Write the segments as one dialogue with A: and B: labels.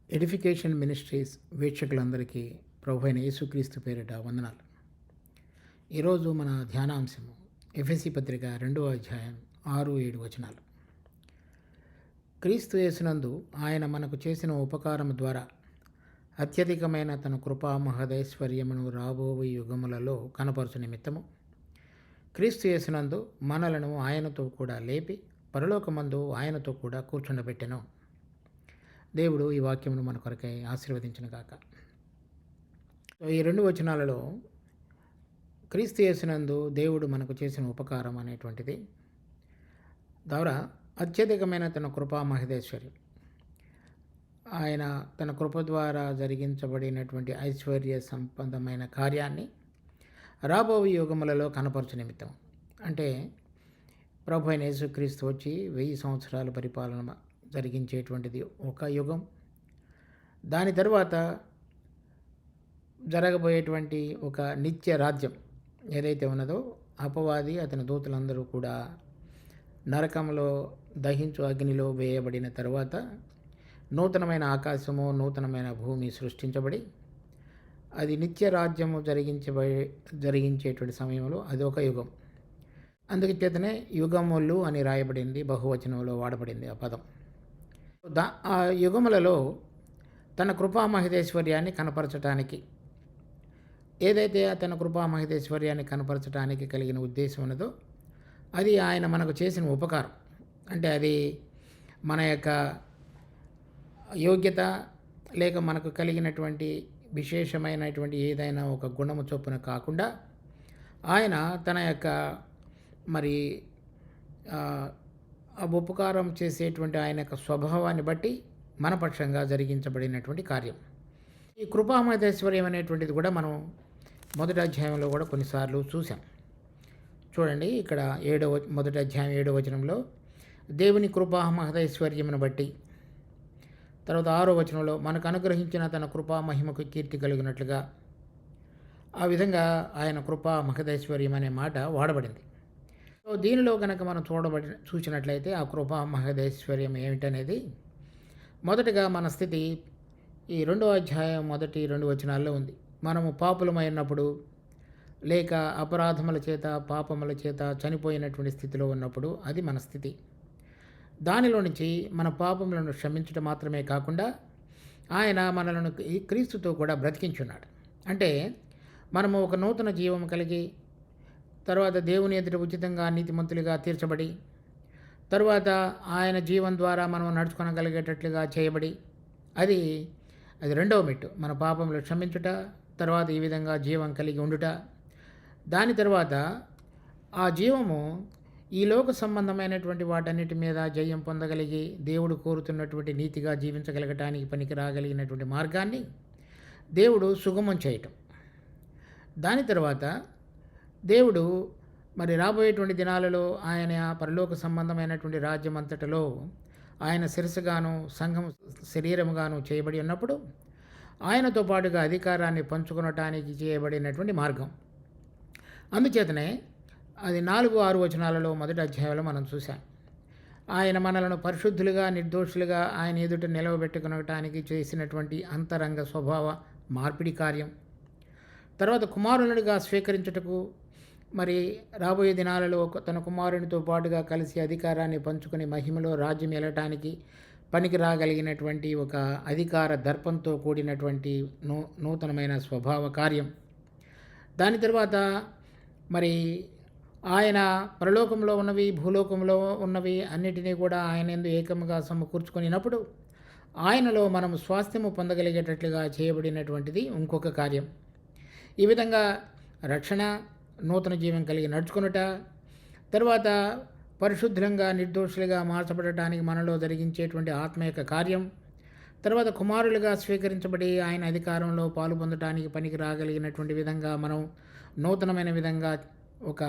A: Edification ministries వీక్షకులందరికీ ప్రభువైన యేసుక్రీస్తు పేరిట వందనాలు. ఈరోజు మన ధ్యానాంశము ఎఫెసీ పత్రిక 2వ అధ్యాయం 6-7 వచనాలు. క్రీస్తు యేసునందు ఆయన మనకు చేసిన ఉపకారము ద్వారా అత్యధికమైన తన కృపా మహదైశ్వర్యమును రాబోవు యుగములలో కనపరచు నిమిత్తము క్రీస్తు యేసునందు మనలను ఆయనతో కూడా లేపి పరలోకమందు ఆయనతో కూడా కూర్చుండబెట్టెను. దేవుడు ఈ వాక్యమును మన కొరకై ఆశీర్వదించునుగాక. ఈ 2 వచనాలలో క్రీస్తు యేసునందు దేవుడు మనకు చేసిన ఉపకారం అనేటువంటిది ద్వారా అత్యధికమైన తన కృపా మహదేశ్వర్యం, ఆయన తన కృప ద్వారా జరిగించబడినటువంటి ఐశ్వర్య సంబంధమైన కార్యాన్ని రాబో యుగములలో కనపరచు నిమిత్తం. అంటే ప్రభు అయిన యేసుక్రీస్తు వచ్చి 1000 సంవత్సరాల పరిపాలన జరిగించేటువంటిది ఒక యుగం. దాని తర్వాత జరగబోయేటువంటి ఒక నిత్య రాజ్యం ఏదైతే ఉన్నదో, అపవాది అతని దూతలందరూ కూడా నరకంలో దహించు అగ్నిలో వేయబడిన తర్వాత నూతనమైన ఆకాశము, నూతనమైన భూమి సృష్టించబడి అది నిత్య రాజ్యము జరిగించేటువంటి సమయంలో అది ఒక యుగం. అందుచేతనే యుగములు అని రాయబడింది, బహువచనంలో వాడబడింది ఆ పదం. ఆ యుగములలో తన కృపా మహదేశ్వర్యాన్ని కనపరచటానికి, ఏదైతే తన కృపా మహదేశ్వర్యాన్ని కనపరచడానికి కలిగిన ఉద్దేశం ఉన్నదో అది ఆయన మనకు చేసిన ఉపకారం. అంటే అది మన యొక్క యోగ్యత లేక మనకు కలిగినటువంటి విశేషమైనటువంటి ఏదైనా ఒక గుణము చొప్పున కాకుండా ఆయన తన యొక్క మరి ఆ ఉపకారం చేసేటువంటి ఆయన యొక్క స్వభావాన్ని బట్టి మన పక్షంగా జరిగించబడినటువంటి కార్యం. ఈ కృపామహదేశ్వర్యం అనేటువంటిది కూడా మనం మొదటి అధ్యాయంలో కూడా కొన్నిసార్లు చూసాం. చూడండి, ఇక్కడ మొదటి అధ్యాయం 7వ వచనంలో దేవుని కృపా మహదైశ్వర్యమును బట్టి, తర్వాత 6వ వచనంలో మనకు అనుగ్రహించిన తన కృపా మహిమకు కీర్తి కలిగినట్లుగా, ఆ విధంగా ఆయన కృపా మహదైశ్వర్యం అనే మాట వాడబడింది. సో దీనిలో కనుక మనం చూసినట్లయితే ఆ కృపా మహదైశ్వర్యం ఏమిటనేది, మొదటగా మన స్థితి ఈ 2వ అధ్యాయం మొదటి 2 వచనాల్లో ఉంది. మనము పాపులమైనప్పుడు లేక అపరాధముల చేత పాపముల చేత చనిపోయినటువంటి స్థితిలో ఉన్నప్పుడు అది మన స్థితి. దానిలో నుంచి మన పాపములను క్షమించడం మాత్రమే కాకుండా ఆయన మనలను ఈ క్రీస్తుతో కూడా బ్రతికించున్నాడు. అంటే మనము ఒక నూతన జీవం కలిగి, తర్వాత దేవుని ఎదుట ఉచితంగా నీతిమంతులుగా తీర్చబడి, తరువాత ఆయన జీవం ద్వారా మనం నడుచుకోగలిగేటట్లుగా చేయబడి, అది 2వ మెట్టు. మన పాపములు క్షమించుట, తర్వాత ఈ విధంగా జీవం కలిగి ఉండుట. దాని తర్వాత ఆ జీవము ఈ లోక సంబంధమైనటువంటి వాటన్నిటి మీద జయం పొందగలిగి దేవుడు కోరుతున్నటువంటి నీతిగా జీవించగలగటానికి పనికి రాగలిగినటువంటి మార్గాన్ని దేవుడు సుగమం చేయటం. దాని తర్వాత దేవుడు మరి రాబోయేటువంటి దినాలలో ఆయన పరలోక సంబంధమైనటువంటి రాజ్యం అంతటలో ఆయన శిరస్సుగాను సంఘం శరీరముగాను చేయబడి ఉన్నప్పుడు ఆయనతో పాటుగా అధికారాన్ని పంచుకొనటానికి చేయబడినటువంటి మార్గం. అందుచేతనే అది 4-6 వచనాలలో మొదటి అధ్యాయంలో మనం చూసాం. ఆయన మనలను పరిశుద్ధులుగా నిర్దోషులుగా ఆయన ఎదుట నిలవబెట్టుకునటానికి చేసినటువంటి అంతరంగ స్వభావ మార్పిడి కార్యం. తర్వాత కుమారునిగా స్వీకరించుటకు, మరి రాబోయే దినాలలో తన కుమారునితో పాటుగా కలిసి అధికారాన్ని పంచుకొని మహిమలో రాజ్యం వెళ్ళటానికి పనికి రాగలిగినటువంటి ఒక అధికార దర్పంతో కూడినటువంటి నూతనమైన స్వభావ కార్యం. దాని తర్వాత మరి ఆయన పరలోకంలో ఉన్నవి భూలోకంలో ఉన్నవి అన్నిటినీ కూడా ఆయన యందు ఏకముగా సమకూర్చుకున్నప్పుడు ఆయనలో మనం స్వాస్థ్యము పొందగలిగేటట్లుగా చేయబడినటువంటిది ఇంకొక కార్యం. ఈ విధంగా రక్షణ, నూతన జీవం కలిగి నడుచుకునుట, తర్వాత పరిశుద్ధంగా నిర్దోషులుగా మార్చబడటానికి మనలో జరిగించేటువంటి ఆత్మ యొక్క కార్యం, తర్వాత కుమారులుగా స్వీకరించబడి ఆయన అధికారంలో పాలు పొందటానికి పనికి రాగలిగినటువంటి విధంగా మనం నూతనమైన విధంగా ఒక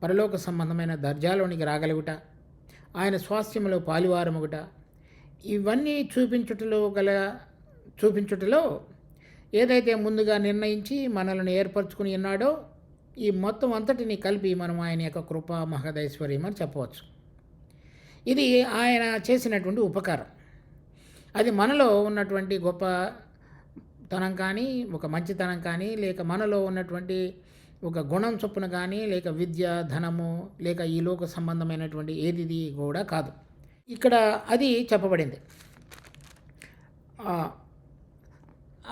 A: పరలోక సంబంధమైన దర్జాలోనికి రాగలుగుట, ఆయన స్వాస్థ్యంలో పాలువారముగుట, ఇవన్నీ చూపించుటలో ఏదైతే ముందుగా నిర్ణయించి మనల్ని ఏర్పరచుకుని ఉన్నాడో ఈ మొత్తం అంతటిని కలిపి మనం ఆయన యొక్క కృపా మహదైశ్వర్యం అని చెప్పవచ్చు. ఇది ఆయన చేసినటువంటి ఉపకారం. అది మనలో ఉన్నటువంటి గొప్పతనం కానీ, ఒక మంచితనం కానీ, లేక మనలో ఉన్నటువంటి ఒక గుణం చొప్పున కానీ, లేక విద్య, ధనము, లేక ఈ లోక సంబంధమైనటువంటి ఏది కూడా కాదు. ఇక్కడ అది చెప్పబడింది.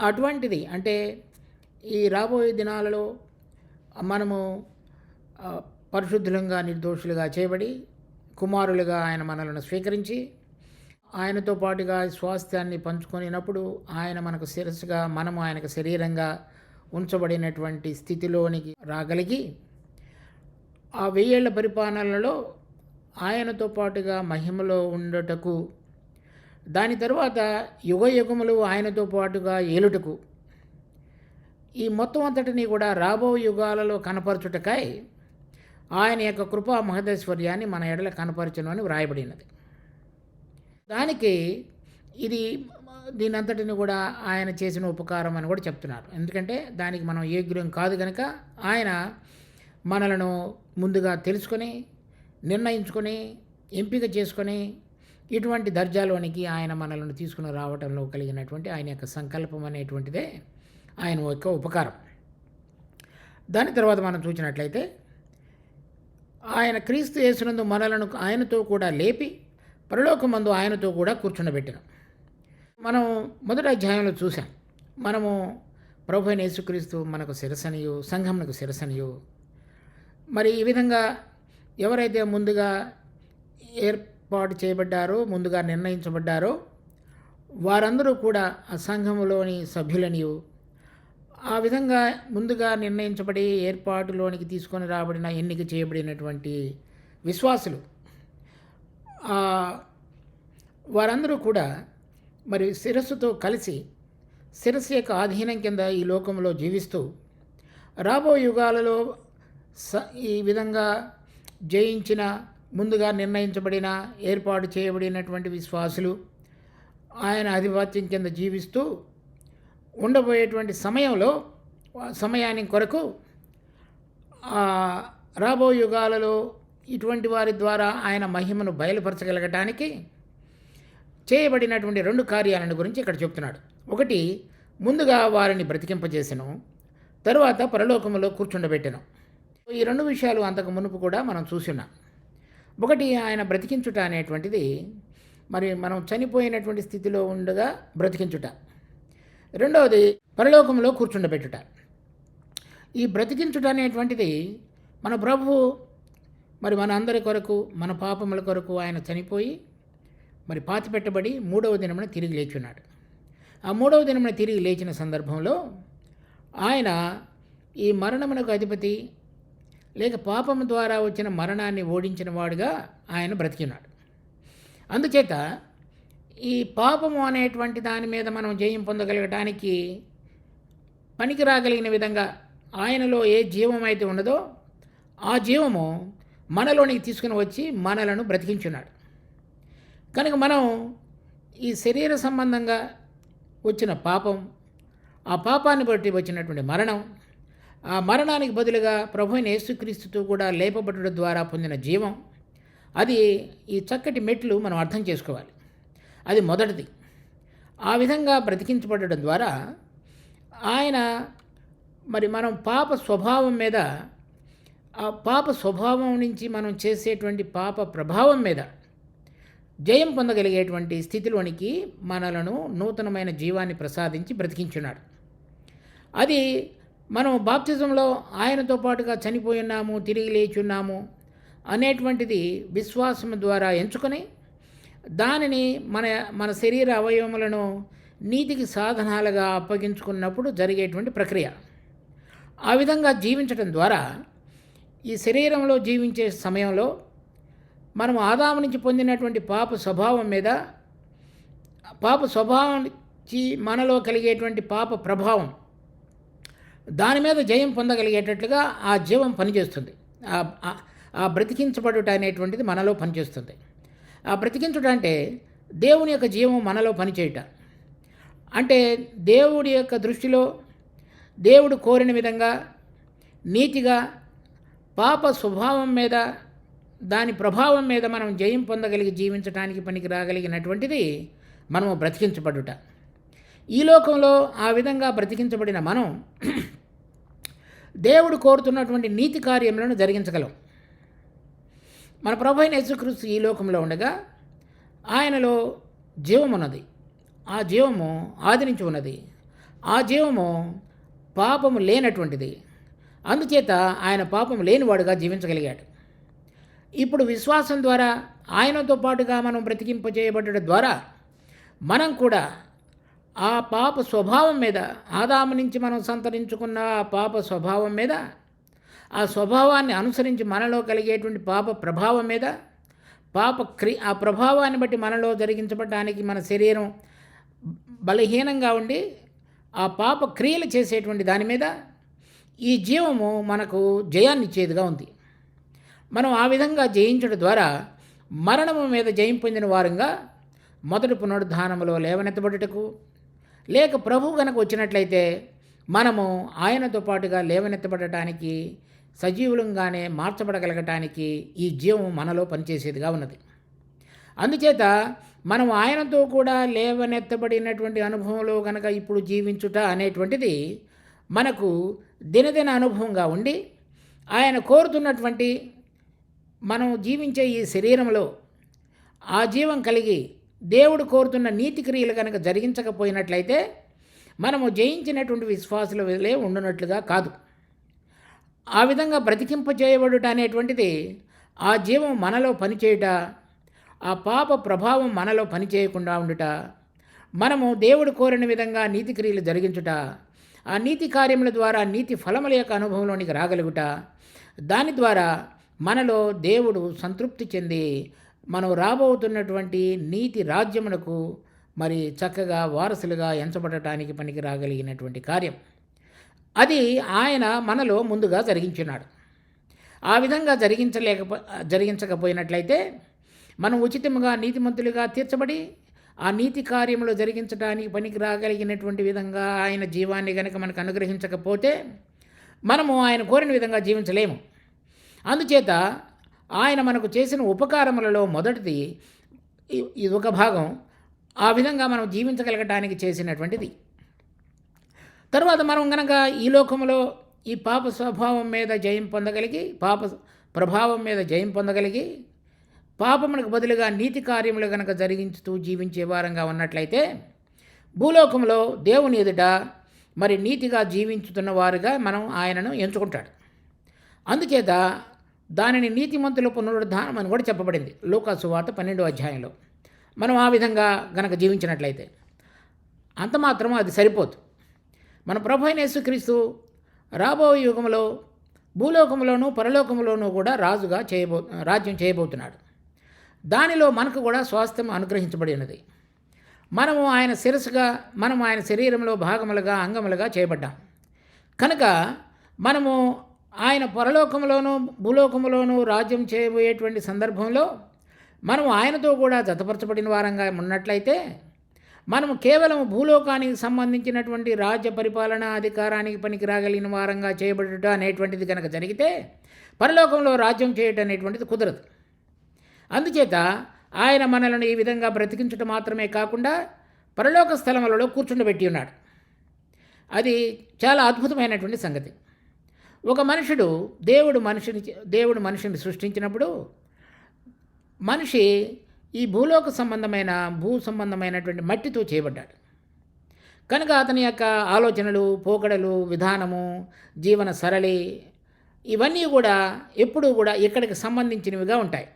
A: అటువంటిది అంటే ఈ రాబోయే దినాలలో మనము పరిశుద్ధులంగా, నిర్దోషులుగా చేయబడి, కుమారులుగా ఆయన మనలను స్వీకరించి, ఆయనతో పాటుగా స్వాస్థ్యాన్ని పంచుకొనినప్పుడు ఆయన మనకు శిరస్సుగా, మనము ఆయనకు శరీరంగా ఉంచబడినటువంటి స్థితిలోనికి రాగలిగి, ఆ 1000 ఏళ్ల పరిపాలనలో ఆయనతో పాటుగా మహిమలో ఉండుటకు, దాని తరువాత యుగయుగములు ఆయనతో పాటుగా ఏలుటకు, ఈ మొత్తం అంతటినీ కూడా రాబో యుగాలలో కనపరచుటకై ఆయన యొక్క కృపా మహదైశ్వర్యాన్ని మన ఎడల కనపరచును అని వ్రాయబడినది. దానికి దీనంతటిని కూడా ఆయన చేసిన ఉపకారం అని కూడా చెప్తున్నారు. ఎందుకంటే దానికి మనం యోగ్యం కాదు కనుక ఆయన మనలను ముందుగా తెలుసుకొని, నిర్ణయించుకొని, ఎంపిక చేసుకొని, ఇటువంటి దర్జాలోనికి ఆయన మనలను తీసుకుని రావడంలో కలిగినటువంటి ఆయన యొక్క సంకల్పం అనేటువంటిదే ఆయన యొక్క ఉపకారం. దాని తర్వాత మనం చూసినట్లయితే ఆయన క్రీస్తు యేసునందు మనలను ఆయనతో కూడా లేపి పరలోకమందు ఆయనతో కూడా కూర్చుండబెట్టిన. మనం మొదటి అధ్యాయంలో చూసాం. మనము ప్రభు అయిన యేసుక్రీస్తు మనకు శిరస్సనియు, సంఘమునకు శిరస్సనియు. మరి ఈ విధంగా ఎవరైతే ముందుగా ఏర్పాటు చేయబడ్డారో, ముందుగా నిర్ణయించబడ్డారో వారందరూ కూడా ఆ సంఘములోని సభ్యులనియు, ఆ విధంగా ముందుగా నిర్ణయించబడి ఏర్పాటులోనికి తీసుకొని రాబడిన, ఎన్నిక చేయబడినటువంటి విశ్వాసులు వారందరూ కూడా మరి శిరస్సుతో కలిసి శిరస్సు యొక్క ఆధీనం కింద ఈ లోకంలో జీవిస్తూ రాబో యుగాలలో ఈ విధంగా జయించిన, ముందుగా నిర్ణయించబడిన, ఏర్పాటు చేయబడినటువంటి విశ్వాసులు ఆయన ఆధిపత్యం కింద జీవిస్తూ ఉండబోయేటువంటి సమయానికి కొరకు రాబో యుగాలలో ఇటువంటి వారి ద్వారా ఆయన మహిమను బయలుపరచగలగటానికి చేయబడినటువంటి 2 కార్యాలను గురించి ఇక్కడ చెప్తున్నాడు. ఒకటి, ముందుగా వారిని బ్రతికింపజేసెను, తరువాత పరలోకములో కూర్చుండబెట్టెను. ఈ 2 విషయాలు అంతకు మునుపు కూడా మనం చూస్తున్నాం. ఒకటి, ఆయన బ్రతికించుట అనేటువంటిది మరి మనం చనిపోయినటువంటి స్థితిలో ఉండగా బ్రతికించుట. రెండవది, పరలోకంలో కూర్చుండబెట్టుట. ఈ బ్రతికించుట అనేటువంటిది మన ప్రభువు మరి మన అందరి కొరకు, మన పాపముల కొరకు ఆయన చనిపోయి మరి పాతిపెట్టబడి 3వ దినమున తిరిగి లేచున్నాడు. ఆ 3వ దినమున తిరిగి లేచిన సందర్భంలో ఆయన ఈ మరణమునకు అధిపతి, లేక పాపము ద్వారా వచ్చిన మరణాన్ని ఓడించిన వాడుగా ఆయన బ్రతికినాడు. అందుచేత ఈ పాపము అనేటువంటి దాని మీద మనం జయం పొందగలగటానికి పనికి రాగలిగిన విధంగా ఆయనలో ఏ జీవం అయితే ఉన్నదో ఆ జీవము మనలోనికి తీసుకుని వచ్చి మనలను బ్రతికించున్నాడు. కనుక మనం ఈ శరీర సంబంధంగా వచ్చిన పాపం, ఆ పాపాన్ని బట్టి వచ్చినటువంటి మరణం, ఆ మరణానికి బదులుగా ప్రభువైన యేసుక్రీస్తుతో కూడా లేపబడుట ద్వారా పొందిన జీవం, అది ఈ చక్కటి మెట్లు మనం అర్థం చేసుకోవాలి. అది మొదటిది. ఆ విధంగా బ్రతికించబడడం ద్వారా ఆయన మరి మనం పాప స్వభావం మీద, ఆ పాప స్వభావం నుంచి మనం చేసేటువంటి పాప ప్రభావం మీద జయం పొందగలిగేటువంటి స్థితిలోనికి మనలను నూతనమైన జీవాన్ని ప్రసాదించి బ్రతికించున్నాడు. అది మనం బాప్తిజంలో ఆయనతో పాటుగా చనిపోయి ఉన్నాము, తిరిగి లేచున్నాము అనేటువంటిది విశ్వాసం ద్వారా ఎంచుకొని దానిని మన శరీర అవయవములను నీతికి సాధనాలుగా అప్పగించుకున్నప్పుడు జరిగేటువంటి ప్రక్రియ. ఆ విధంగా జీవించడం ద్వారా ఈ శరీరంలో జీవించే సమయంలో మనం ఆదాము నుంచి పొందినటువంటి పాప స్వభావం మీద, పాప స్వభావానికి మనలో కలిగేటువంటి పాప ప్రభావం, దాని మీద జయం పొందగలిగేటట్లుగా ఆ జీవం పనిచేస్తుంది. ఆ బ్రతికించబడుట అనేటువంటిది మనలో పనిచేస్తుంది. ఆ బ్రతికించుట అంటే దేవుని యొక్క జీవం మనలో పనిచేయుట. అంటే దేవుడి యొక్క దృష్టిలో దేవుడు కోరిన విధంగా నీతిగా పాప స్వభావం మీద, దాని ప్రభావం మీద మనం జయం పొందగలిగి జీవించడానికి పనికి రాగలిగినటువంటిది మనము బ్రతికించబడుట. ఈ లోకంలో ఆ విధంగా బ్రతికించబడిన మనం దేవుడు కోరుతున్నటువంటి నీతి కార్యములను జరిగించగలం. మన ప్రభువైన యేసుక్రీస్తు ఈ లోకంలో ఉండగా ఆయనలో జీవమున్నది. ఆ జీవము ఆది నుంచి ఉన్నది. ఆ జీవము పాపము లేనటువంటిది. అందుచేత ఆయన పాపము లేనివాడుగా జీవించగలిగాడు. ఇప్పుడు విశ్వాసం ద్వారా ఆయనతో పాటుగా మనం బ్రతికింపజేయబడడం ద్వారా మనం కూడా ఆ పాప స్వభావం మీద, ఆదాము నుంచి మనం సంతరించుకున్న ఆ పాప స్వభావం మీద, ఆ స్వభావాన్ని అనుసరించి మనలో కలిగేటువంటి పాప ప్రభావం మీద, ఆ ప్రభావాన్ని బట్టి మనలో జరిగించబడడానికి మన శరీరం బలహీనంగా ఉండి ఆ పాప క్రియలు చేసేటువంటి దాని మీద ఈ జీవము మనకు జయాన్ని ఇచ్చేదిగా ఉంది. మనం ఆ విధంగా జయించడం ద్వారా మరణము మీద జయం పొందిన వారంగా మొదటి పునరుద్ధానములో లేవనెత్తబడుటకు, లేక ప్రభు గనక వచ్చినట్లయితే మనము ఆయనతో పాటుగా లేవనెత్తబడటానికి, సజీవులంగానే మార్చబడగలగటానికి ఈ జీవం మనలో పనిచేసేదిగా ఉన్నది. అందుచేత మనం ఆయనతో కూడా లేవనెత్తబడినటువంటి అనుభవంలో కనుక ఇప్పుడు జీవించుట అనేటువంటిది మనకు దినదిన అనుభవంగా ఉండి, ఆయన కోరుతున్నటువంటి మనం జీవించే ఈ శరీరంలో ఆ జీవం కలిగి దేవుడు కోరుతున్న నీతి క్రియలు కనుక జరిగించకపోయినట్లయితే మనము జయించినటువంటి విశ్వాసుల వలె ఉండునట్లుగా కాదు. ఆ విధంగా బ్రతికింపజేయబడుట అనేటువంటిది ఆ జీవం మనలో పనిచేయుట, ఆ పాప ప్రభావం మనలో పనిచేయకుండా ఉండుట, మనము దేవుడు కోరిన విధంగా నీతి క్రియలు జరిగించుట, ఆ నీతి కార్యముల ద్వారా నీతి ఫలముల యొక్క అనుభవంలోనికి రాగలుగుట, దాని ద్వారా మనలో దేవుడు సంతృప్తి చెంది మనం రాబోతున్నటువంటి నీతి రాజ్యమునకు మరి చక్కగా వారసులుగా ఎంచబడటానికి పనికి రాగలిగినటువంటి కార్యం అది ఆయన మనలో ముందుగా జరిగించున్నాడు. ఆ విధంగా జరిగించకపోయినట్లయితే మనం ఉచితముగా నీతిమంతులుగా తీర్చబడి ఆ నీతి కార్యములు జరిగించడానికి పనికి రాగలిగినటువంటి విధంగా ఆయన జీవాన్ని కనుక మనకు అనుగ్రహించకపోతే మనము ఆయన కోరిన విధంగా జీవించలేము. అందుచేత ఆయన మనకు చేసిన ఉపకారములలో మొదటిది ఇది ఒక భాగం. ఆ విధంగా మనం జీవించగలగటానికి చేసినటువంటిది. తర్వాత మనం కనుక ఈ లోకంలో ఈ పాప స్వభావం మీద జయం పొందగలిగి, పాప ప్రభావం మీద జయం పొందగలిగి, పాపమునకు బదులుగా నీతి కార్యములు కనుక జరిగించుతూ జీవించే వారంగా ఉన్నట్లయితే భూలోకంలో దేవుని ఎదుట మరి నీతిగా జీవించుతున్న వారుగా మనం ఆయనను ఎంచుకుంటాడు. అందుచేత దానిని నీతిమంతుల పునరుద్ధానం అని కూడా చెప్పబడింది లూకా సువార్త 12వ అధ్యాయంలో. మనం ఆ విధంగా గనక జీవించినట్లయితే అంత మాత్రం అది సరిపోదు. మన ప్రభువైన యేసుక్రీస్తు రాబోయే యుగంలో భూలోకంలోనూ పరలోకంలోనూ కూడా రాజ్యం చేయబోతున్నాడు. దానిలో మనకు కూడా స్వాస్థ్యం అనుగ్రహించబడినది. మనము ఆయన శిరస్సుగా, మనం ఆయన శరీరంలో భాగములుగా, అంగములుగా చేయబడ్డాం కనుక మనము ఆయన పరలోకంలోనూ భూలోకంలోనూ రాజ్యం చేయబోయేటువంటి సందర్భంలో మనము ఆయనతో కూడా జతపరచబడిన వారంగా ఉన్నట్లయితే మనము కేవలం భూలోకానికి సంబంధించినటువంటి రాజ్య పరిపాలనా అధికారానికి పనికి రాగలిగిన వారంగా చేయబడుట అనేటువంటిది కనుక జరిగితే పరలోకంలో రాజ్యం చేయటం అనేటువంటిది కుదరదు. అందుచేత ఆయన మనలను ఈ విధంగా బ్రతికించడం మాత్రమే కాకుండా పరలోక స్థలములలో కూర్చుండబెట్టి ఉన్నాడు. అది చాలా అద్భుతమైనటువంటి సంగతి. ఒక మనుషుడు దేవుడు మనిషిని సృష్టించినప్పుడు మనిషి ఈ భూలోక భూ సంబంధమైనటువంటి మట్టితో చేయబడ్డాడు కనుక అతని యొక్క ఆలోచనలు, పోకడలు, విధానము, జీవన సరళి ఇవన్నీ కూడా ఎప్పుడూ కూడా ఇక్కడికి సంబంధించినవిగా ఉంటాయి.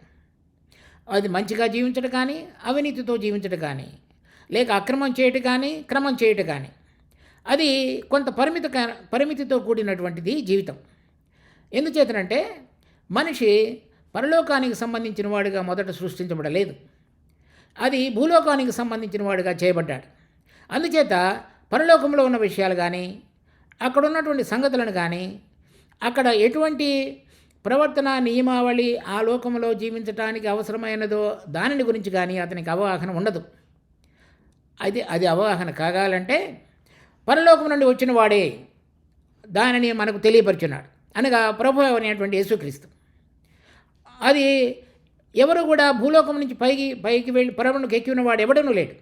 A: అది మంచిగా జీవించడం కానీ, అవినీతితో జీవించడం కానీ, లేక అక్రమం చేయటం కానీ, క్రమం చేయటం కానీ, అది కొంత పరిమితితో కూడినటువంటిది జీవితం. ఎందుచేతనంటే మనిషి పరలోకానికి సంబంధించిన వాడిగా మొదట సృష్టించబడలేదు, అది భూలోకానికి సంబంధించిన వాడిగా చేయబడ్డాడు. అందుచేత పరలోకంలో ఉన్న విషయాలు కానీ, అక్కడ ఉన్నటువంటి సంగతులను కానీ, అక్కడ ఎటువంటి ప్రవర్తన నియమావళి ఆ లోకంలో జీవించడానికి అవసరమైనదో దానిని గురించి కానీ అతనికి అవగాహన ఉండదు. అది అవగాహన కాగాలంటే పరలోకం నుండి వచ్చిన వాడే దానిని మనకు తెలియపరుచున్నాడు, అనగా ప్రభు అనేటువంటి యేసుక్రీస్తు. అది ఎవరు కూడా భూలోకం నుంచి పైకి వెళ్ళి పరమునకు ఎక్కిన వాడు ఎవడనూ లేడు.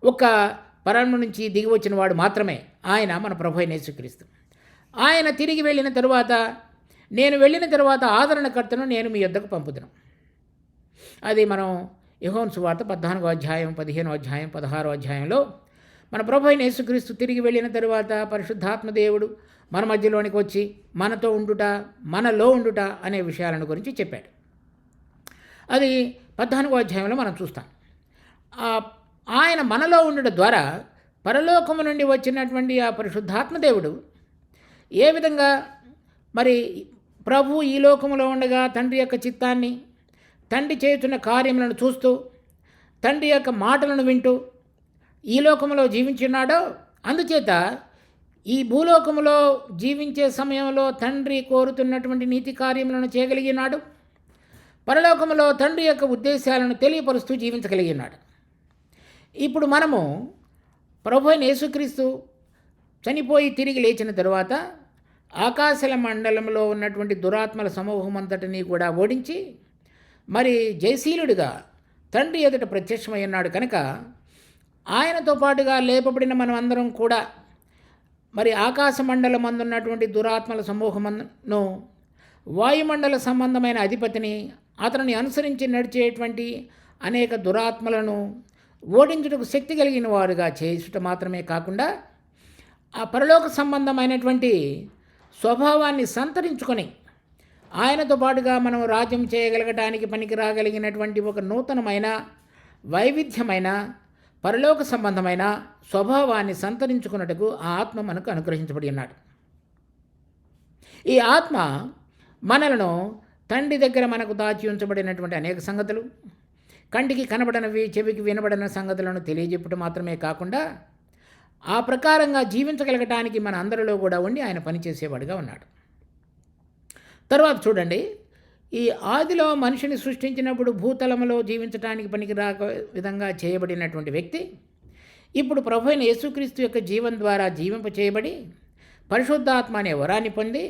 A: ఒక పరమ నుంచి దిగి వచ్చిన వాడు మాత్రమే ఆయన మన ప్రభు అయిన యేసుక్రీస్తు. ఆయన తిరిగి వెళ్ళిన తరువాత, నేను వెళ్ళిన తరువాత ఆదరణకర్తను నేను మీ యొద్దకు పంపుదును. అది మనం యోహాను సువార్త 14వ అధ్యాయం, 15వ అధ్యాయం, 16వ అధ్యాయంలో మన ప్రభు అయిన యేసుక్రీస్తు తిరిగి వెళ్ళిన తరువాత పరిశుద్ధాత్మ దేవుడు మన మధ్యలోనికి వచ్చి మనతో ఉండుట, మనలో ఉండుట అనే విషయాలను గురించి చెప్పాడు. అది 14వ అధ్యాయంలో మనం చూస్తాం. ఆయన మనలో ఉండడం ద్వారా పరలోకము నుండి వచ్చినటువంటి ఆ పరిశుద్ధాత్మ దేవుడు ఏ విధంగా మరి ప్రభు ఈ లోకములో ఉండగా తండ్రి యొక్క చిత్తాన్ని, తండ్రి చేస్తున్న కార్యములను చూస్తూ, తండ్రి యొక్క మాటలను వింటూ ఈ లోకములో జీవించున్నాడో, అందుచేత ఈ భూలోకములో జీవించే సమయంలో తండ్రి కోరుతున్నటువంటి నీతి కార్యములను చేయగలిగినాడు. పరలోకములో తండ్రి యొక్క ఉద్దేశాలను తెలియపరుస్తూ జీవించగలిగినాడు. ఇప్పుడు మనము ప్రభు అయిన యేసుక్రీస్తు చనిపోయి తిరిగి లేచిన తరువాత ఆకాశల మండలంలో ఉన్నటువంటి దురాత్మల సమూహం అంతటినీ కూడా ఓడించి మరి జయశీలుడిగా తండ్రి ఎదుట ప్రత్యక్షమై ఉన్నాడు కనుక ఆయనతో పాటుగా లేపబడిన మనం అందరం కూడా మరి ఆకాశ మండలం అందున్నటువంటి దురాత్మల సమూహమును, వాయుమండల సంబంధమైన అధిపతిని, అతనిని అనుసరించి నడిచేటువంటి అనేక దురాత్మలను ఓడించుటకు శక్తి కలిగిన వారుగా చేయుట మాత్రమే కాకుండా ఆ పరలోక సంబంధమైనటువంటి స్వభావాన్ని సంతరించుకొని ఆయనతో పాటుగా మనం రాజ్యం చేయగలగటానికి పనికి రాగలిగినటువంటి ఒక నూతనమైన వైవిధ్యమైన పరలోక సంబంధమైన స్వభావాన్ని సంతరించుకున్నట్టుకు ఆ ఆత్మ మనకు అనుగ్రహించబడి ఉన్నాడు. ఈ ఆత్మ మనలను తండ్రి దగ్గర మనకు దాచి ఉంచబడినటువంటి అనేక సంగతులు, కంటికి కనబడనివి, చెవికి వినబడిన సంగతులను తెలియజెప్పడం మాత్రమే కాకుండా ఆ ప్రకారంగా జీవించగలగటానికి మన అందరిలో కూడా ఉండి ఆయన పనిచేసేవాడుగా ఉన్నాడు. తర్వాత చూడండి, ఈ ఆదిలో మనిషిని సృష్టించినప్పుడు భూతలములో జీవించడానికి పనికి రాక విధంగా చేయబడినటువంటి వ్యక్తి ఇప్పుడు ప్రభు అయిన యేసుక్రీస్తు యొక్క జీవం ద్వారా జీవింప చేయబడి పరిశుద్ధాత్మ అనే వరాన్ని పొంది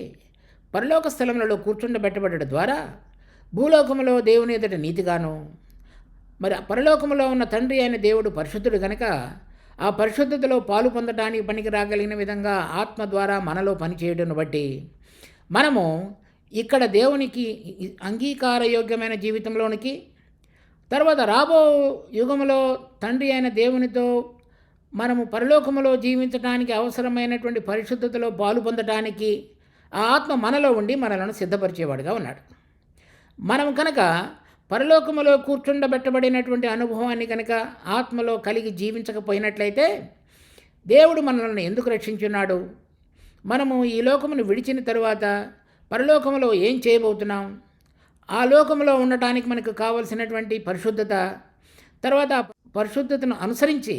A: పరలోక స్థలములలో కూర్చుండబెట్టబడడం ద్వారా భూలోకములో దేవుని ఎదుట నీతిగాను, మరి పరలోకములో ఉన్న తండ్రి అయిన దేవుడు పరిశుద్ధుడు కనుక ఆ పరిశుద్ధతలో పాలు పొందడానికి పనికి రాగలిగిన విధంగా ఆత్మ ద్వారా మనలో పనిచేయడం బట్టి మనము ఇక్కడ దేవునికి అంగీకారయోగ్యమైన జీవితంలోనికి, తర్వాత రాబో యుగములో తండ్రి అయిన దేవునితో మనము పరలోకములో జీవించడానికి అవసరమైనటువంటి పరిశుద్ధతలో పాలు పొందడానికి ఆ ఆత్మ మనలో ఉండి మనలను సిద్ధపరిచేవాడుగా ఉన్నాడు. మనం కనుక పరలోకములో కూర్చుండబెట్టబడినటువంటి అనుభవాన్ని కనుక ఆత్మలో కలిగి జీవించకపోయినట్లయితే దేవుడు మనల్ని ఎందుకు రక్షించున్నాడు, మనము ఈ లోకమును విడిచిన తరువాత పరలోకములో ఏం చేయబోతున్నాం, ఆ లోకములో ఉండటానికి మనకు కావలసినటువంటి పరిశుద్ధత, తర్వాత పరిశుద్ధతను అనుసరించి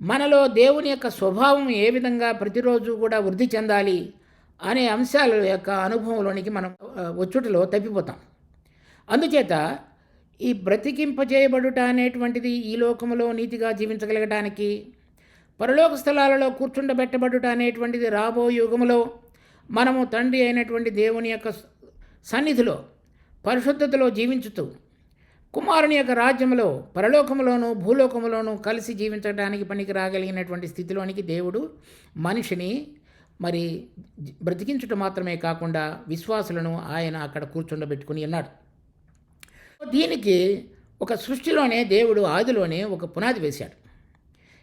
A: మనలో దేవుని యొక్క స్వభావం ఏ విధంగా ప్రతిరోజు కూడా వృద్ధి చెందాలి అనే అంశాల యొక్క అనుభవంలోనికి మనం వచ్చుటలో తప్పిపోతాం. అందుచేత ఈ బ్రతికింపజేయబడుట అనేటువంటిది ఈ లోకములో నీతిగా జీవించగలగటానికి, పరలోక స్థలాలలో కూర్చుండబెట్టబడుట అనేటువంటిది రాబో యుగములో మనము తండ్రి అయినటువంటి దేవుని యొక్క సన్నిధిలో పరిశుద్ధతలో జీవించుతూ కుమారుని యొక్క రాజ్యంలో పరలోకములోను భూలోకములోను కలిసి జీవించడానికి పనికి రాగలిగినటువంటి స్థితిలోనికి దేవుడు మనిషిని మరి బ్రతికించుట మాత్రమే కాకుండా విశ్వాసులను ఆయన అక్కడ కూర్చుండబెట్టుకుని ఉన్నాడు. దీనికి ఒక సృష్టిలోనే దేవుడు ఆదిలోనే ఒక పునాది వేశాడు.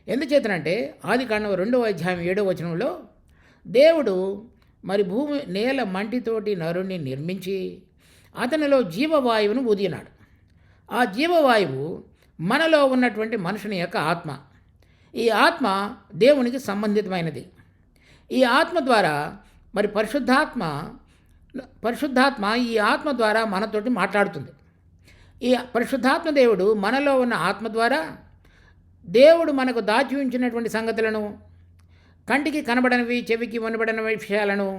A: ఎందుచేతనంటే ఆదికాండం 2వ అధ్యాయం 7వ వచనంలో దేవుడు మరి భూమి నేల మంటితోటి నరుణ్ణి నిర్మించి అతనిలో జీవవాయువును ఊదినాడు. ఆ జీవవాయువు మనలో ఉన్నటువంటి మనుషుని యొక్క ఆత్మ. ఈ ఆత్మ దేవునికి సంబంధితమైనది. ఈ ఆత్మ ద్వారా మరి పరిశుద్ధాత్మ ఈ ఆత్మ ద్వారా మనతోటి మాట్లాడుతుంది. ఈ పరిశుద్ధాత్మ దేవుడు మనలో ఉన్న ఆత్మ ద్వారా దేవుడు మనకు దాచి ఉంచినటువంటి సంగతులను, కంటికి కనబడనివి, చెవికి వినబడని విషయాలను,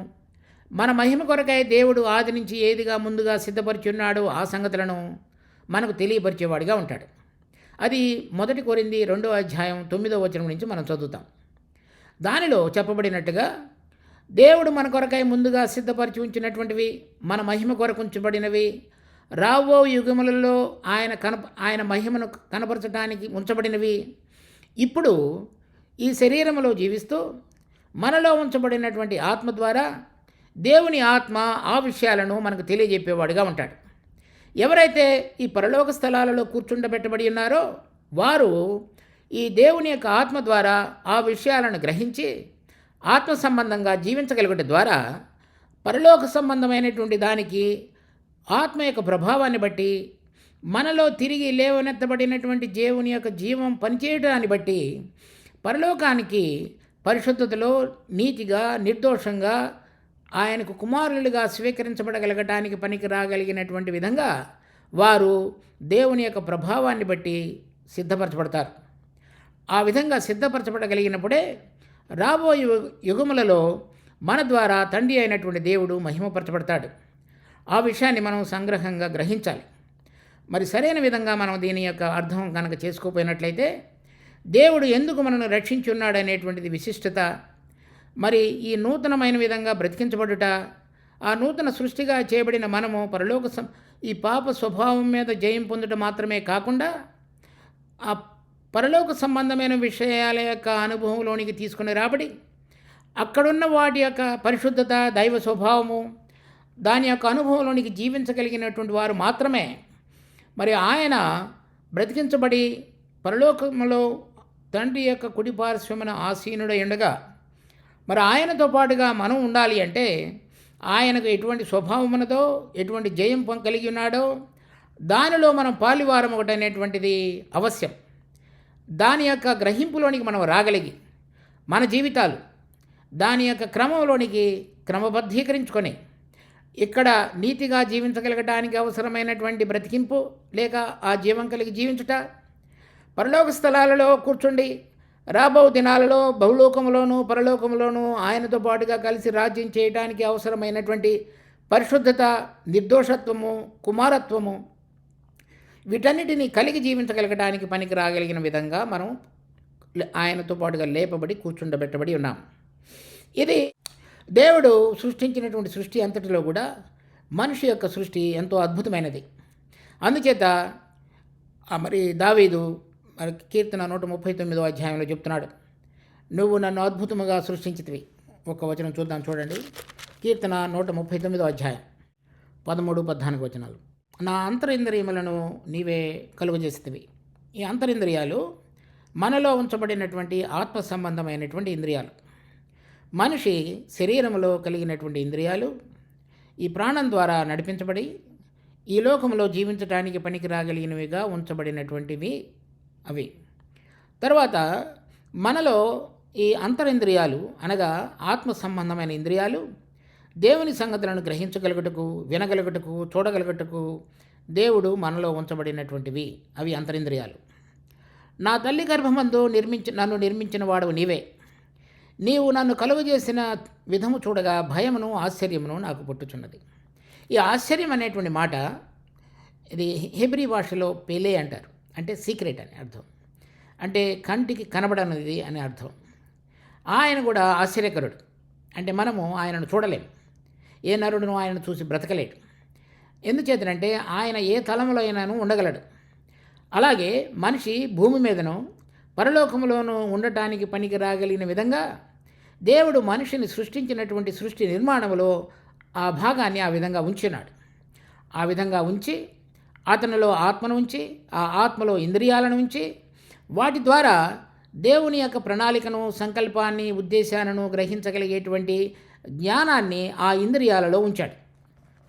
A: మన మహిమ కొరకై దేవుడు ఆది నుంచి ఏదిగా ముందుగా సిద్ధపరిచి ఉన్నాడో ఆ సంగతులను మనకు తెలియపరిచేవాడిగా ఉంటాడు. అది 1 కొరింథీ 2వ అధ్యాయం 9వ వచనం నుంచి మనం చదువుతాం. దానిలో చెప్పబడినట్టుగా దేవుడు మన కొరకై ముందుగా సిద్ధపరిచి ఉంచినటువంటివి, మన మహిమ కొరకు ఉంచబడినవి, రాబో యుగములలో ఆయన మహిమను కనపరచడానికి ఉంచబడినవి, ఇప్పుడు ఈ శరీరంలో జీవిస్తూ మనలో ఉంచబడినటువంటి ఆత్మ ద్వారా దేవుని ఆత్మ ఆ విషయాలను మనకు తెలియజెప్పేవాడుగా ఉంటాడు. ఎవరైతే ఈ పరలోక స్థలాలలో కూర్చుండబెట్టబడి ఉన్నారో వారు ఈ దేవుని యొక్క ఆత్మ ద్వారా ఆ విషయాలను గ్రహించి ఆత్మ సంబంధంగా జీవించగలిగట ద్వారా పరలోక సంబంధమైనటువంటి దానికి ఆత్మ యొక్క ప్రభావాన్ని బట్టి మనలో తిరిగి లేవనెత్తబడినటువంటి దేవుని యొక్క జీవం పనిచేయడాన్ని బట్టి పరలోకానికి పరిశుద్ధతలో నీతిగా నిర్దోషంగా ఆయనకు కుమారులుగా స్వీకరించబడగలగటానికి పనికి రాగలిగినటువంటి విధంగా వారు దేవుని యొక్క ప్రభావాన్ని బట్టి సిద్ధపరచబడతారు. ఆ విధంగా సిద్ధపరచబడగలిగినప్పుడే రాబోయే యుగములలో మన ద్వారా తండ్రి అయినటువంటి దేవుడు మహిమపరచబడతాడు. ఆ విషయాన్ని మనం సంగ్రహంగా గ్రహించాలి. మరి సరైన విధంగా మనం దీని యొక్క అర్థం కనుక చేసుకోపోయినట్లయితే దేవుడు ఎందుకు మనను రక్షించి ఉన్నాడనేటువంటిది విశిష్టత, మరి ఈ నూతనమైన విధంగా బ్రతికించబడుట, ఆ నూతన సృష్టిగా చేయబడిన మనము ఈ పాప స్వభావం మీద జయం పొందడం మాత్రమే కాకుండా ఆ పరలోక సంబంధమైన విషయాల యొక్క అనుభవంలోనికి తీసుకుని రాబడి అక్కడున్న వాటి యొక్క పరిశుద్ధత, దైవ స్వభావము, దాని యొక్క అనుభవంలోనికి జీవించగలిగినటువంటి వారు మాత్రమే మరి ఆయన బ్రతికించబడి పరలోకంలో తండ్రి యొక్క కుడి పార్శ్వమున ఆసీనుడై ఉండగా మరి ఆయనతో పాటుగా మనం ఉండాలి అంటే ఆయనకు ఎటువంటి స్వభావం ఉన్నదో, ఎటువంటి జయం కలిగి ఉన్నాడో దానిలో మనం పాలివారం ఒకటనేటువంటిది అవశ్యం. దాని యొక్క గ్రహింపులోనికి మనం రాగలిగి మన జీవితాలు దాని యొక్క క్రమంలోనికి క్రమబద్ధీకరించుకొని ఇక్కడ నీతిగా జీవించగలగడానికి అవసరమైనటువంటి బ్రతికింపు లేక ఆ జీవం కలిగి జీవించుట, పరలోక స్థలాలలో కూర్చుండి రాబో దినాలలో బహులోకములోను పరలోకములోను ఆయనతో పాటుగా కలిసి రాజ్యం చేయడానికి అవసరమైనటువంటి పరిశుద్ధత, నిర్దోషత్వము, కుమారత్వము వీటన్నిటినీ కలిగి జీవించగలగడానికి పనికి రాగలిగిన విధంగా మనం ఆయనతో పాటుగా లేపబడి కూర్చుండబెట్టబడి ఉన్నాం. ఇది దేవుడు సృష్టించినటువంటి సృష్టి అంతటిలో కూడా మనిషి యొక్క సృష్టి ఎంతో అద్భుతమైనది. అందుచేత మరి దావీదు మరి కీర్తన 139వ అధ్యాయంలో చెప్తున్నాడు, నువ్వు నన్ను అద్భుతముగా సృష్టించితివి. ఒక వచనం చూద్దాం, చూడండి. కీర్తన 139వ అధ్యాయం 13-14 వచనాలు. నా అంతరింద్రియములను నీవే కలుగజేసితివి. ఈ అంతరింద్రియాలు మనలో ఉంచబడినటువంటి ఆత్మ సంబంధమైనటువంటి ఇంద్రియాలు. మనిషి శరీరంలో కలిగినటువంటి ఇంద్రియాలు ఈ ప్రాణం ద్వారా నడిపించబడి ఈ లోకంలో జీవించడానికి పనికి రాగలిగినవిగా ఉంచబడినటువంటివి అవి. తర్వాత మనలో ఈ అంతరింద్రియాలు అనగా ఆత్మ సంబంధమైన ఇంద్రియాలు దేవుని సంగతులను గ్రహించగలుగుటకు, వినగలుగుటకు, చూడగలుగుటకు దేవుడు మనలో ఉంచబడినటువంటివి అవి అంతరింద్రియాలు. నా తల్లి గర్భమందు నన్ను నిర్మించిన వాడు నీవే. నీవు నన్ను కలుగజేసిన విధము చూడగా భయమును ఆశ్చర్యమును నాకు పుట్టుచున్నది. ఈ ఆశ్చర్యం అనేటువంటి మాట ఇది హెబ్రీ భాషలో పెలే అంటారు. అంటే సీక్రెట్ అని అర్థం, అంటే కంటికి కనబడనిది అని అర్థం. ఆయన కూడా ఆశ్చర్యకరుడు, అంటే మనము ఆయనను చూడలేము. ఏ నరుడును ఆయనను చూసి బ్రతకలేడు. ఎందుచేతనంటే ఆయన ఏ తలములో అయినాను ఉండగలడు. అలాగే మనిషి భూమి మీదను పరలోకములోనూ ఉండటానికి పనికి రాగలిగిన విధంగా దేవుడు మనిషిని సృష్టించినటువంటి సృష్టి నిర్మాణములో ఆ భాగాన్ని ఆ విధంగా ఉంచినాడు. ఆ విధంగా ఉంచి అతనిలో ఆత్మను ఉంచి ఆ ఆత్మలో ఇంద్రియాలను ఉంచి వాటి ద్వారా దేవుని యొక్క ప్రణాళికను, సంకల్పాన్ని, ఉద్దేశాలను గ్రహించగలిగేటువంటి జ్ఞానాన్ని ఆ ఇంద్రియాలలో ఉంచాడు.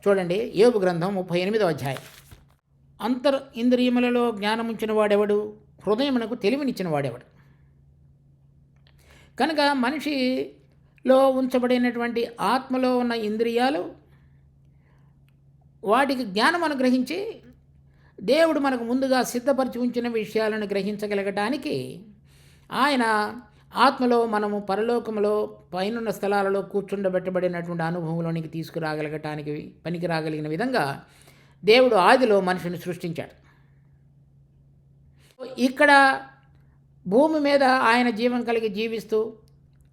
A: చూడండి, యోబు గ్రంథం 38వ అధ్యాయం. ఇంద్రియములలో జ్ఞానముంచిన వాడెవడు? హృదయమునకు తెలివినిచ్చిన వాడెవడు? కనుక మనిషిలో ఉంచబడినటువంటి ఆత్మలో ఉన్న ఇంద్రియాలు వాటికి జ్ఞానం అనుగ్రహించి దేవుడు మనకు ముందుగా సిద్ధపరిచి ఉంచిన విషయాలను గ్రహించగలగటానికి ఆయన ఆత్మలో మనము పరలోకములో పైనున్న స్థలాలలో కూర్చుండబెట్టబడినటువంటి అనుభవంలోనికి తీసుకురాగలగటానికి పనికి రాగలిగిన విధంగా దేవుడు ఆదిలో మనిషిని సృష్టించాడు. ఇక్కడ భూమి మీద ఆయన జీవం కలిగి జీవిస్తూ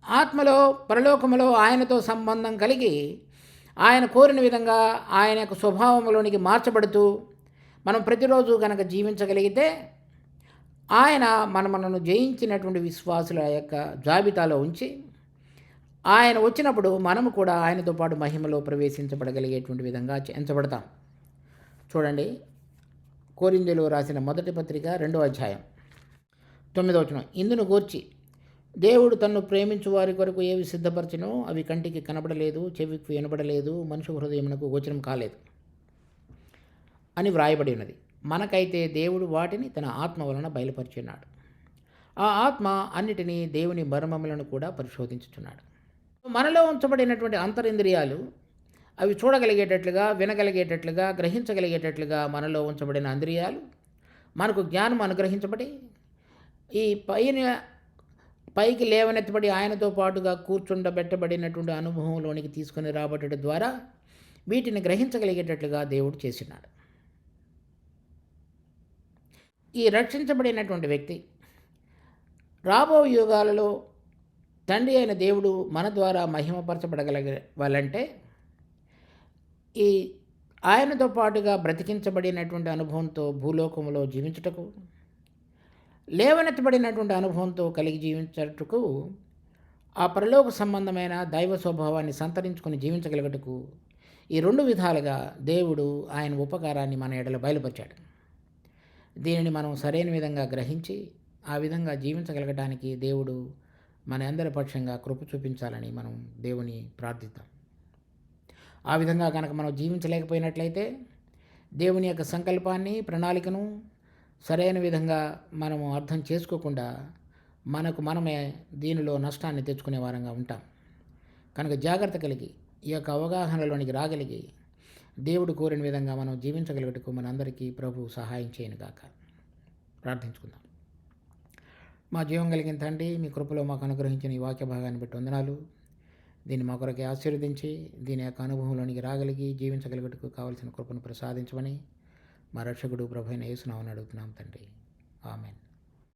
A: ఆత్మలో పరలోకములో ఆయనతో సంబంధం కలిగి ఆయన కోరిన విధంగా ఆయన యొక్క స్వభావంలోనికి మార్చబడుతూ మనం ప్రతిరోజు కనుక జీవించగలిగితే ఆయన మనను జయించినటువంటి విశ్వాసుల యొక్క జాబితాలో ఉంచి ఆయన వచ్చినప్పుడు మనము కూడా ఆయనతో పాటు మహిమలో ప్రవేశించబడగలిగేటువంటి విధంగా ఎంచబడతాం. చూడండి, కొరింథీయులకు రాసిన మొదటి పత్రిక 2వ అధ్యాయం 9వ వచనం. ఇందును గూర్చి దేవుడు తన్ను ప్రేమించు వారి కొరకు ఏవి సిద్ధపరచినో అవి కంటికి కనబడలేదు, చెవికి వినబడలేదు, మనుషు హృదయమునకు గోచరం కాలేదు అని వ్రాయబడి ఉన్నది. మనకైతే దేవుడు వాటిని తన ఆత్మ వలన బయలుపరిచున్నాడు. ఆ ఆత్మ అన్నిటినీ దేవుని మర్మములను కూడా పరిశోధించుచున్నాడు. మనలో ఉంచబడినటువంటి అంతరింద్రియాలు అవి చూడగలిగేటట్లుగా, వినగలిగేటట్లుగా, గ్రహించగలిగేటట్లుగా మనలో ఉంచబడిన ఇంద్రియాలు మనకు జ్ఞానం అనుగ్రహించబడి ఈ పైకి లేవనెత్తబడి ఆయనతో పాటుగా కూర్చుండబెట్టబడినటువంటి అనుభవంలోనికి తీసుకుని రాబట్టడం ద్వారా వీటిని గ్రహించగలిగేటట్లుగా దేవుడు చేసినాడు. ఈ రక్షించబడినటువంటి వ్యక్తి రాబో యుగాలలో తండ్రి అయిన దేవుడు మన ద్వారా మహిమపరచబడగలగాలంటే ఈ ఆయనతో పాటుగా బ్రతికించబడినటువంటి అనుభవంతో భూలోకంలో జీవించుటకు, లేవనెత్తబడినటువంటి అనుభవంతో కలిగి జీవించుటకు, ఆ పరలోక సంబంధమైన దైవ స్వభావాన్ని సంతరించుకొని జీవించగలుగుటకు ఈ 2 విధాలుగా దేవుడు ఆయన ఉపకారాన్ని మన ఎడల బయలుపరిచాడు. దీనిని మనం సరైన విధంగా గ్రహించి ఆ విధంగా జీవించగలగడానికి దేవుడు మన అందరి పక్షంగా కృప చూపించాలని మనం దేవుని ప్రార్థిద్దాం. ఆ విధంగా కనుక మనం జీవించలేకపోయినట్లయితే దేవుని యొక్క సంకల్పాన్ని, ప్రణాళికను సరైన విధంగా మనము అర్థం చేసుకోకుండా మనమే దీనిలో నష్టాన్ని తెచ్చుకునే వారంగా ఉంటాం. కనుక జాగ్రత్త కలిగి ఈ యొక్క అవగాహనలోనికి రాగలిగి దేవుడు కోరిన విధంగా మనం జీవించగలుగుటకు మనందరికీ ప్రభు సహాయం చేయనుగాక. ప్రార్థించుకుందాం. మా జీవం కలిగిన తండ్రి, మీ కృపలో మాకు అనుగ్రహించిన ఈ వాక్య భాగాన్ని బట్టి వందనాలు. దీన్ని మా కొరకే ఆశీర్వదించి దీని యొక్క అనుభవంలోనికి రాగలిగి జీవించగలుగుటకు కావలసిన కృపను ప్రసాదించమని మా రక్షకుడు ప్రభు అయిన యేసు నామమున అడుగుతున్నాం తండ్రి. ఆమేన్.